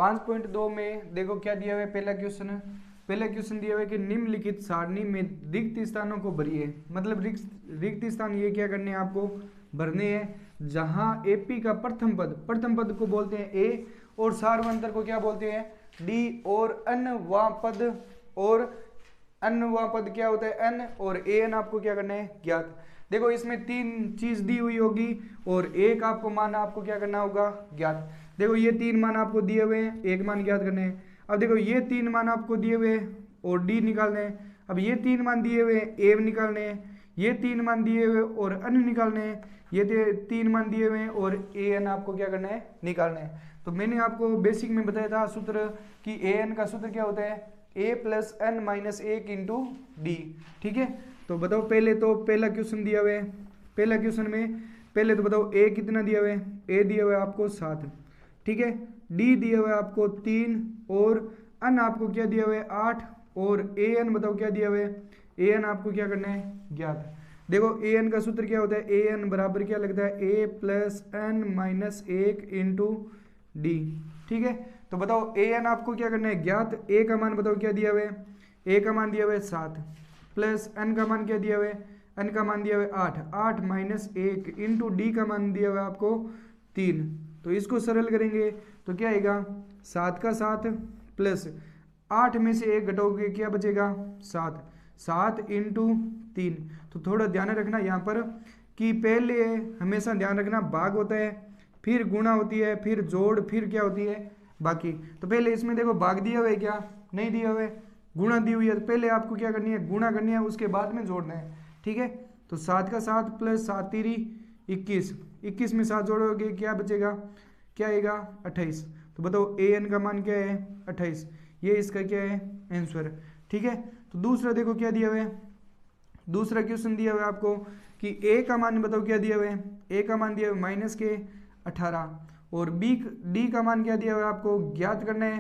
5.2 में देखो क्या दिया हुआ है, पहला क्वेश्चन दिया हुआ है कि निम्नलिखित सारणी में रिक्त स्थानों को भरिए। मतलब रिक्त स्थान ये क्या करने हैं आपको, भरने हैं। जहां एपी का प्रथम पद को बोलते हैं ए, और सार्वंतर को क्या बोलते हैं डी, और अन्य पद क्या होता है एन, और ए एन आपको क्या करना है ज्ञात। देखो इसमें 3 चीज दी हुई होगी और एक आपको मान आपको क्या करना होगा ज्ञात। देखो ये 3 मान आपको दिए हुए हैं, एक मान ज्ञात करने हैं। अब देखो ये 3 मान आपको दिए हुए हैं और डी निकालने हैं। अब ये 3 मान दिए हुए हैं, ए निकालने हैं। ये 3 मान दिए हुए और अन्य निकालने हैं। ये 3 मान दिए हुए हैं और ए एन आपको क्या करना है निकालना है। तो मैंने आपको बेसिक में बताया था सूत्र कि ए एन का सूत्र क्या होता है a plus N minus 1 into D. ठीक है, तो बताओ पहला क्वेश्चन दिया हुआ है। पहला क्वेश्चन में पहले तो बताओ a कितना दिया हुआ है, a दिया हुआ है आपको 7। ठीक है, d दिया हुआ है आपको 3, और n आपको क्या दिया हुआ है 8, और a n बताओ क्या दिया हुआ है, a n आपको क्या करना है ज्ञात। देखो a n का सूत्र क्या होता है, a n बराबर क्या लगता है a plus N minus 1 into D. ठीक है, तो बताओ ए एन आपको क्या करना है ज्ञात। ए का मान बताओ क्या दिया हुआ है, ए का मान दिया हुआ है 7, प्लस एन का मान क्या दिया हुआ है, एन का मान दिया हुआ है 8 माइनस 1 इंटू डी का मान दिया हुआ है आपको 3। तो इसको सरल करेंगे तो क्या आएगा 7 का 7 प्लस 8 में से 1 घटाओगे क्या बचेगा 7 इंटू 3। तो थोड़ा ध्यान रखना यहाँ पर कि पहले हमेशा ध्यान रखना भाग होता है, फिर गुणा होती है, फिर जोड़, फिर क्या होती है बाकी। तो पहले इसमें देखो भाग दिया हुआ है क्या, नहीं दिया हुआ है, गुणा दी हुई है। तो पहले आपको क्या करनी है गुणा करनी है, उसके बाद में जोड़ना है। ठीक है, तो 7 का 7 प्लस 7 तिरी 21 में 7 जोड़ोगे क्या बचेगा, क्या आएगा 28। तो बताओ ए एन का मान क्या है 28, ये इसका क्या है आंसर। ठीक है, तो दूसरा देखो क्या दिया हुआ है, दूसरा क्वेश्चन दिया हुआ है आपको कि ए का मान बताओ क्या दिया हुआ है, ए का मान दिया हुआ है माइनस के 18, और डी का मान क्या दिया हुआ है आपको ज्ञात करना है।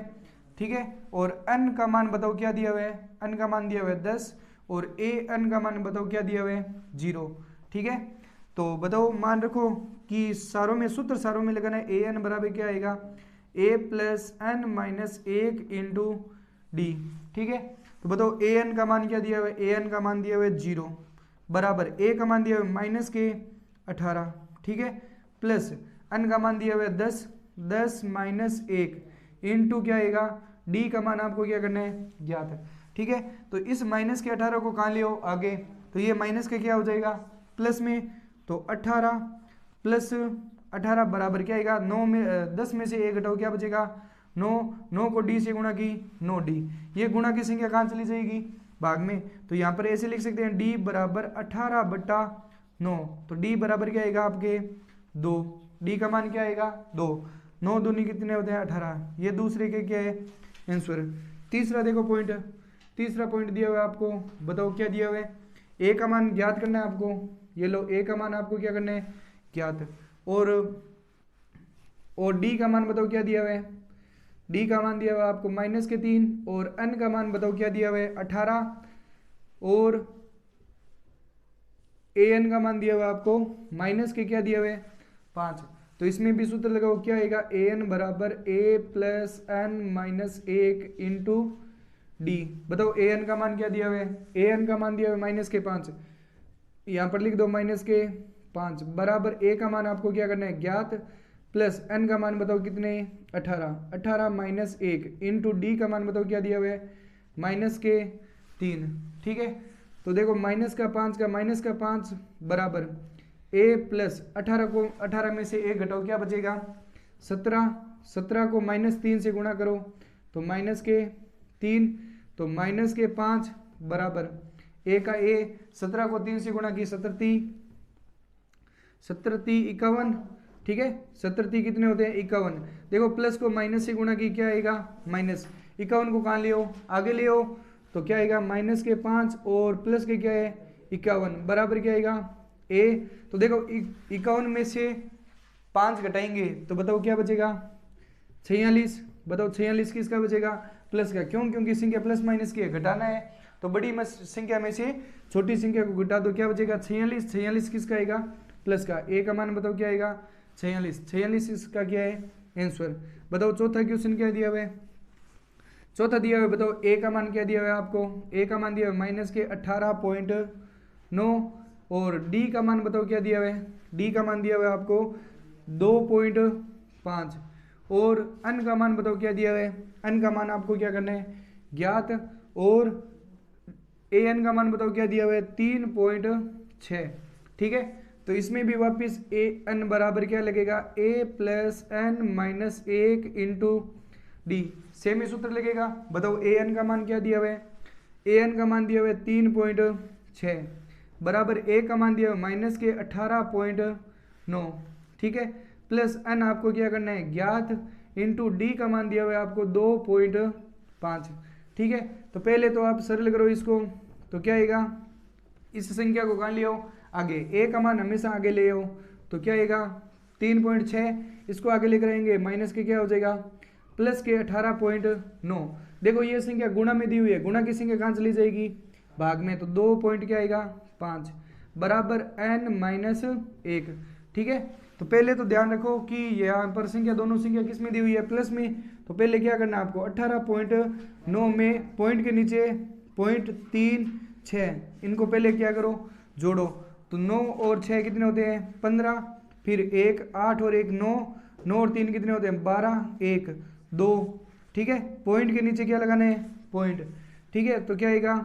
ठीक है, और एन का मान बताओ क्या दिया हुआ है, एन का मान दिया हुआ है 10, और ए एन का मान बताओ क्या दिया हुआ है 0। ठीक है, तो बताओ मान रखो कि सारों में लगाना है। ए एन बराबर क्या आएगा A plus N minus 1 into D. ठीक है, तो बताओ ए एन का मान क्या दिया हुआ है, ए एन का मान दिया हुआ है 0 बराबर ए का मान दिया हुआ है माइनस के 18। ठीक है, प्लस एन का मान दिया हुआ है 10 माइनस 1 इंटू क्या आएगा डी का मान आपको क्या करना है ज्ञात है। ठीक है, तो इस माइनस के 18 को कहाँ ले आओ आगे, तो ये माइनस का क्या हो जाएगा प्लस में, तो 18 प्लस 18 बराबर क्या आएगा 9 में 10 में से 1 घटाओ क्या बचेगा 9 को डी से गुणा की 9 डी, ये गुणा की संख्या कहाँ चली जाएगी भाग में। तो यहाँ पर ऐसे लिख सकते हैं डी बराबर 18/9। तो डी बराबर क्या आएगा आपके 2, डी का मान क्या आएगा 2, 9 दूनी कितने होते हैं 18, ये दूसरे के क्या है आंसर। तीसरा देखो तीसरा पॉइंट दिया हुआ है आपको, बताओ क्या दिया हुआ है, ए का मान ज्ञात करना है आपको। ये लो ए का मान आपको क्या करना है ज्ञात, और डी का मान बताओ क्या दिया हुआ है, डी का मान दिया हुआ है आपको माइनस के 3, और एन का मान बताओ क्या दिया हुआ है 18, और ए एन का मान दिया हुआ है आपको माइनस के क्या दिया हुआ है 5। तो इसमें भी सूत्र लगाओ क्या आएगा ए एन बराबर A plus N minus 1 into D. बताओ ए एन का मान क्या दिया हुआ है, ए एन का मान दिया हुआ है माइनस के 5, यहाँ पर लिख दो माइनस के 5 बराबर ए का मान आपको क्या करना है ज्ञात, प्लस एन का मान बताओ कितने 18 माइनस 1 इंटू डी का मान बताओ क्या दिया हुआ है माइनस के 3। ठीक है, तो देखो माइनस का 5 बराबर ए प्लस 18 में से 1 घटाओ क्या बचेगा 17 को माइनस 3 से गुणा करो तो माइनस के 3, तो माइनस के 5 बराबर ए का ए, 17 को 3 से गुणा की 17 51। ठीक है, 17 कितने होते हैं 51। देखो प्लस को माइनस से गुणा की क्या आएगा माइनस, 51 को कहाँ ले आओ आगे ले आओ, तो क्या आएगा माइनस के 5 और प्लस के क्या है 51 बराबर क्या आएगा ए। तो देखो 51 में से 5 घटाएंगे तो बताओ क्या बचेगा 46। बताओ 46 किसका बचेगा प्लस का, क्योंकि संख्या प्लस माइनस की है, घटाना है तो बड़ी संख्या में से छोटी संख्या को घटा दो क्या बचेगा 46 किसका आएगा प्लस का। ए का मान बताओ क्या आएगा 46 इसका क्या है आंसर। बताओ चौथा क्वेश्चन क्या दिया हुआ है, चौथा दिया हुआ है, बताओ ए का मान क्या दिया हुआ है आपको, ए का मान दिया हुआ है माइनस के 18.9 और डी का मान बताओ क्या दिया हुआ है, डी का मान दिया हुआ है आपको 2.5 और अन का मान बताओ क्या दिया हुआ है, अन का मान आपको क्या करना है ज्ञात और ए एन का मान बताओ क्या दिया हुआ है 3.6। ठीक है, तो इसमें भी वापस ए एन बराबर क्या लगेगा A plus N minus 1 into D, same ही सूत्र लगेगा। बताओ ए एन का मान क्या दिया हुआ है, ए एन का मान दिया हुआ है 3.6 बराबर ए का मान दिया हुआ है माइनस के 18.9। ठीक है, प्लस एन आपको क्या करना है ज्ञात इंटू डी का मान दिया हुआ है आपको 2.5। ठीक है, तो पहले तो आप सरल करो इसको, तो क्या आएगा, इस संख्या को कहाँ ले आओ आगे, ए का मान हमेशा आगे ले आओ, तो क्या आएगा 3.6, इसको आगे लेकर आएंगे माइनस के क्या हो जाएगा प्लस के 18.9। देखो ये संख्या गुणा में दी हुई है, गुणा की संख्या कहाँ चली जाएगी भाग में, तो 2 पॉइंट क्या आएगा 5 बराबर n माइनस 1। ठीक है, तो पहले तो ध्यान रखो कि यहाँ पर संख्या दोनों संख्या किस में दी हुई है प्लस में, तो पहले क्या करना है आपको 18.9 में पॉइंट के नीचे 0.36 इनको पहले क्या करो जोड़ो, तो 9 और 6 कितने होते हैं 15, फिर 1 8 और 1 9, 9 और 3 कितने होते हैं 12 1 2। ठीक है, पॉइंट के नीचे क्या लगाना है पॉइंट। ठीक है, तो क्या आएगा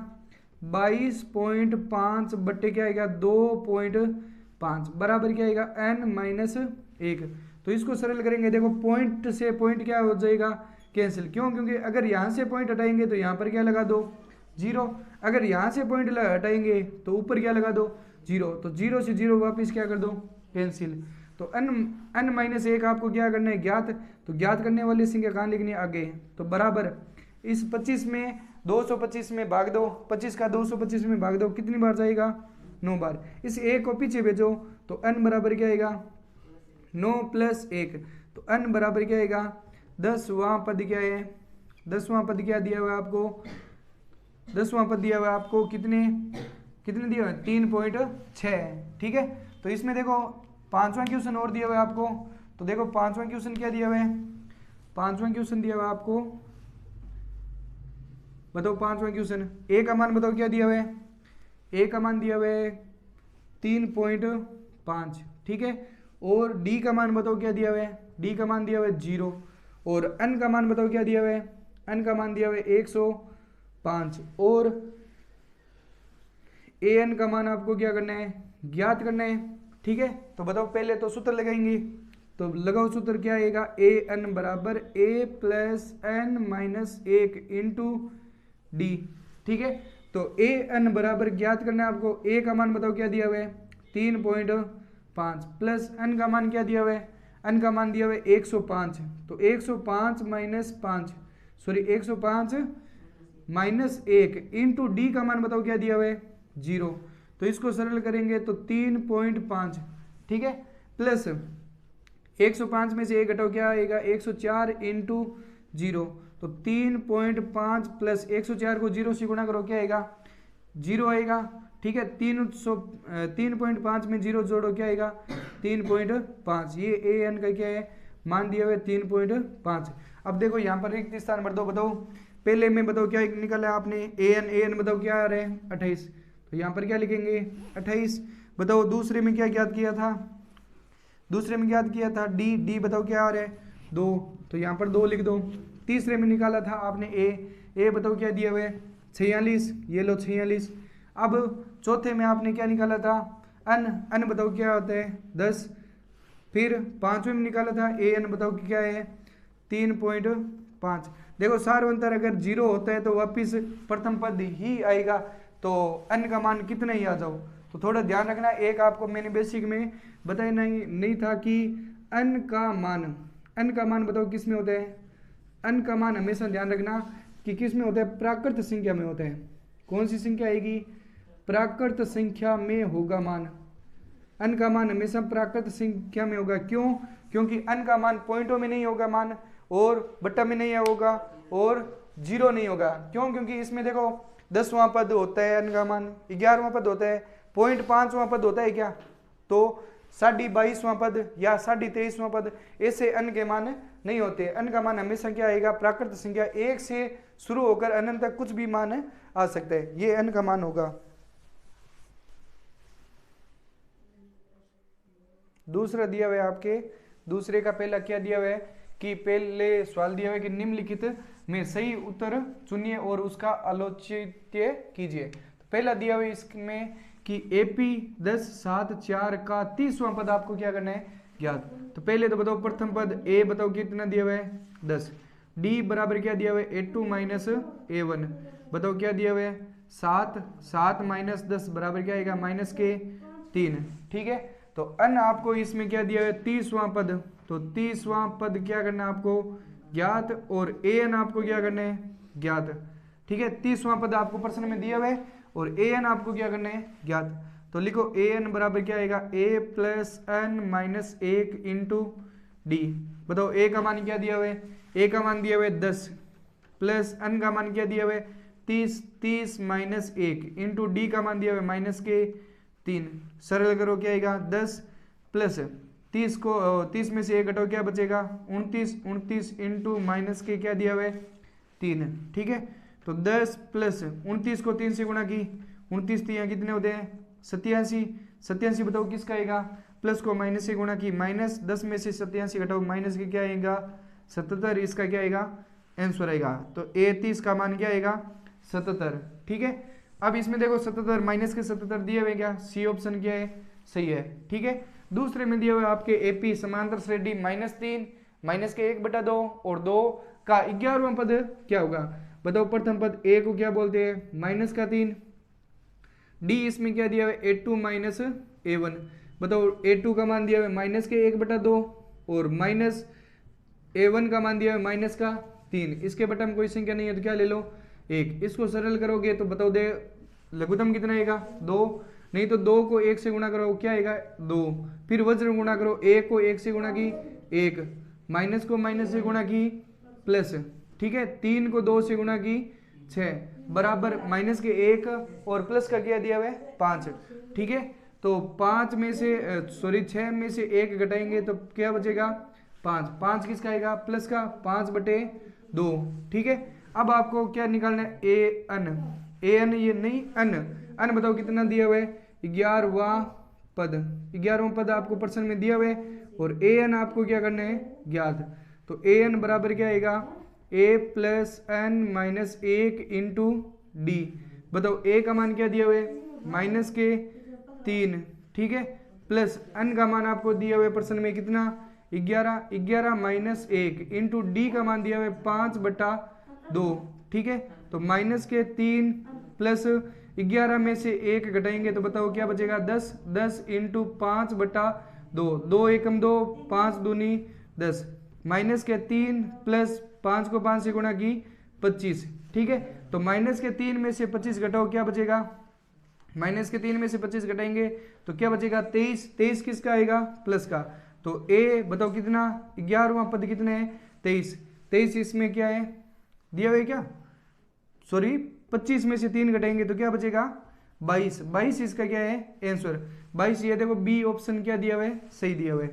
22.5 बट्टे क्या आएगा 2.5 बराबर क्या आएगा n माइनस 1। तो इसको सरल करेंगे, देखो पॉइंट से पॉइंट क्या हो जाएगा कैंसिल, क्यों, क्योंकि अगर यहाँ से पॉइंट हटाएंगे तो यहाँ पर क्या लगा दो 0, अगर यहाँ से पॉइंट हटाएंगे तो ऊपर क्या लगा दो 0, तो 0 से 0 वापस क्या कर दो कैंसिल। तो n माइनस 1 आपको क्या करना है ज्ञात, तो ज्ञात करने वाली संख्या कहाँ लिखनी है आगे, तो बराबर इस 25 में 225 में भाग दो, 25 का 225 में भाग दो, कितनी बार जाएगा 9 बार। इस a को पीछे भेजो तो n बराबर क्या आएगा 9 प्लस 1, तो n बराबर क्या आएगा 10वां पद क्या है, 10वां पद क्या दिया हुआ है आपको, 10वां पद दिया हुआ है आपको कितने कितने दिया हुआ है 3.6। ठीक है, तो इसमें देखो 5वां क्वेश्चन और दिया हुआ है आपको, तो देखो 5वां क्वेश्चन क्या दिया हुआ है, 5वां क्वेश्चन दिया हुआ है आपको, बताओ 5वां क्वेश्चन, ए का मान बताओ क्या दिया हुआ है, ए का मान दिया हुआ है 3.5। ठीक है, और डी का मान बताओ क्या दिया हुआ है, डी का मान दिया हुआ है 0 और n का मान बताओ क्या दिया हुआ है, n का मान दिया हुआ है 105 और an का मान आपको क्या करना है ज्ञात करना है। ठीक है, तो बताओ पहले तो सूत्र लगाएंगे, तो लगाओ सूत्र क्या आएगा an बराबर a plus n minus 1 into D. ठीक है, तो an बराबर ज्ञात करना है आपको, a का मान बताओ क्या दिया हुआ है 3.5 प्लस n का मान क्या दिया हुआ है, n का मान दिया हुआ है 105, तो 105 minus 5 sorry 105 minus 1 into D का मान बताओ क्या दिया हुआ है 0, तो इसको सरल करेंगे तो 3.5। ठीक है, प्लस 105 में से 1 घटाओ क्या आएगा 104 इंटू 0, तो 3.5 प्लस 104 को 0 से गुणा करो क्या आएगा 0 आएगा। ठीक है, 3.5 में 0 जोड़ो क्या आएगा 3.5, ये ए एन का क्या है मान दिया हुआ है 3.5। अब देखो यहाँ पर रिक्त स्थान भर दो, बताओ पहले में बताओ क्या निकाला आपने ए एन बताओ क्या आ रहा है 28, तो यहाँ पर क्या लिखेंगे 28। बताओ दूसरे में क्या ज्ञात किया था, दूसरे में ज्ञात किया था डी बताओ क्या आ रहा है 2, तो यहाँ पर 2 लिख दो। तीसरे में निकाला था आपने ए बताओ क्या दिया हुआ है 46, ये लो 46। अब चौथे में आपने क्या निकाला था अन बताओ क्या होता है 10, फिर पांचवें में निकाला था an बताओ क्या है 3.5। देखो सार्वंतर अगर 0 होता है तो वापिस प्रथम पद ही आएगा, तो n का मान कितना ही आ जाओ, तो थोड़ा ध्यान रखना। एक आपको मैंने बेसिक में बताया नहीं था कि n का मान बताओ किस में होता है, n का मान हमेशा ध्यान रखना कि किस में होता है प्राकृत संख्या में होता है। कौन सी संख्या आएगी प्राकृत संख्या में होगा मान, n का मान हमेशा प्राकृत संख्या में होगा। क्यों, क्योंकि n का मान पॉइंटों में नहीं होगा मान, और बट्टा में नहीं होगा, और 0 नहीं होगा। क्यों, क्योंकि इसमें देखो 10वां पद होता है n का मान, 11वां पद होता है, 0.5वां पद होता है क्या, तो 22.5वां पद या 23.5वां पद, ऐसे n के मान नहीं होते। n का मान हमेशा क्या आएगा, प्राकृत संख्या 1 से शुरू होकर अनंत तक कुछ भी मान आ सकता है, ये n का मान होगा। दूसरा दिया हुआ है आपके, दूसरे का पहला क्या दिया हुआ है कि पहले सवाल दिया हुआ है कि निम्नलिखित में सही उत्तर चुनिए और उसका आलोचित्य कीजिए। तो पहला दिया हुआ है इसमें कि AP 10 7 4 का 30वां पद आपको क्या करना है, ज्ञात। तो पहले तो बताओ प्रथम पद A बताओ कितना दिया हुआ है 10, D बराबर क्या दिया हुआ है A2 माइनस A1, बताओ क्या दिया हुआ है 7, 7 माइनस 10 बराबर क्या आएगा माइनस के 3, ठीक है। तो अन आपको इसमें क्या दिया हुआ है 30वां पद, तो 30वां पद क्या करना है आपको ज्ञात, और an आपको क्या करना है ज्ञात, ठीक है। 30वां पद आपको प्रश्न में दिया हुआ है और an आपको क्या करना है ज्ञात। तो लिखो an बराबर क्या आएगा a plus n minus 1 into D. बताओ a का मान क्या दिया हुआ है, a का मान दिया हुआ है 10 प्लस n का मान क्या दिया हुआ है 30, 30 माइनस 1 इंटू डी का मान दिया हुआ है माइनस के 3। सरल करो क्या आएगा 10 प्लस 30 को 30 में से 1 घटाओ क्या बचेगा 29, 29 इंटू माइनस के क्या दिया हुआ है 3, ठीक है। तो 10 प्लस 29 को 3 से गुणा की, 29 3 कितने होते हैं 87, 87 बताओ किसका आएगा, प्लस को माइनस से गुणा की, माइनस 10 में से 87 घटाओ माइनस के क्या आएगा 77, इसका क्या आएगा आंसर आएगा। तो ए 30 का मान क्या आएगा 77, ठीक है। अब इसमें देखो 77 माइनस के 77 दिए हुए क्या, सी ऑप्शन क्या है सही है, ठीक है। दूसरे में दिए हुए आपके एपी समांतर श्रेणी -3 माइनस के 1/2 और 2 का 11वां पद क्या होगा, बताओ प्रथम पद ए को क्या बोलते हैं माइनस का 3, डी इसमें क्या दिया हुआ है A2 माइनस A1, बताओ A2 का मान दिया हुआ है माइनस के 1/2 और माइनस A1 का मान दिया हुआ है माइनस का 3, इसके बटा में कोई संख्या नहीं है तो क्या ले लो 1, इसको सरल करोगे तो बताओ दे लघुत्तम कितना आएगा 2, नहीं तो 2 को 1 से गुणा करो क्या आएगा 2, फिर वज्र गुणा करो 1 को 1 से गुणा की 1, माइनस को माइनस से गुणा की प्लस, ठीक है। 3 को 2 से गुणा की 6 बराबर माइनस के 1 और प्लस का क्या दिया हुआ है 5, ठीक है। तो 5 में से 6 में से 1 घटाएंगे तो क्या बचेगा 5, 5 किसका आएगा प्लस का 5/2, ठीक है। अब आपको क्या निकालना है ए एन ये नहीं अन बताओ कितना दिया हुआ है 11वां पद, 11वां पद आपको प्रश्न में दिया हुआ है और ए एन आपको क्या करना है ज्ञात। तो ए एन बराबर क्या आएगा a plus N minus 1 into D, बताओ a का मान क्या दिया हुआ है माइनस के 3, ठीक है, प्लस n का मान आपको दिया हुआ है प्रश्न में कितना 11 माइनस 1 इंटू डी का मान दिया हुआ है 5/2, ठीक है। तो माइनस के 3 प्लस 11 में से 1 घटाएंगे तो बताओ क्या बचेगा 10, 10 इंटू 5/2, 2 एकम 2, 5 दूनी 10, माइनस के 3 प्लस 5 को 5 से गुणा की 25, ठीक है। तो माइनस के 3 में से 25 घटाओ क्या बचेगा, माइनस के 3 में से 25 घटाएंगे तो क्या बचेगा 23, 23 किसका आएगा प्लस का। तो ए बताओ कितना 11वां पद कितने है 23, 23 इसमें क्या है दिया हुआ है क्या, सॉरी 25 में से 3 घटाएंगे तो क्या बचेगा 22, 22 इसका क्या है आंसर 22, ये देखो बी ऑप्शन क्या दिया हुआ है सही दिया हुआ है।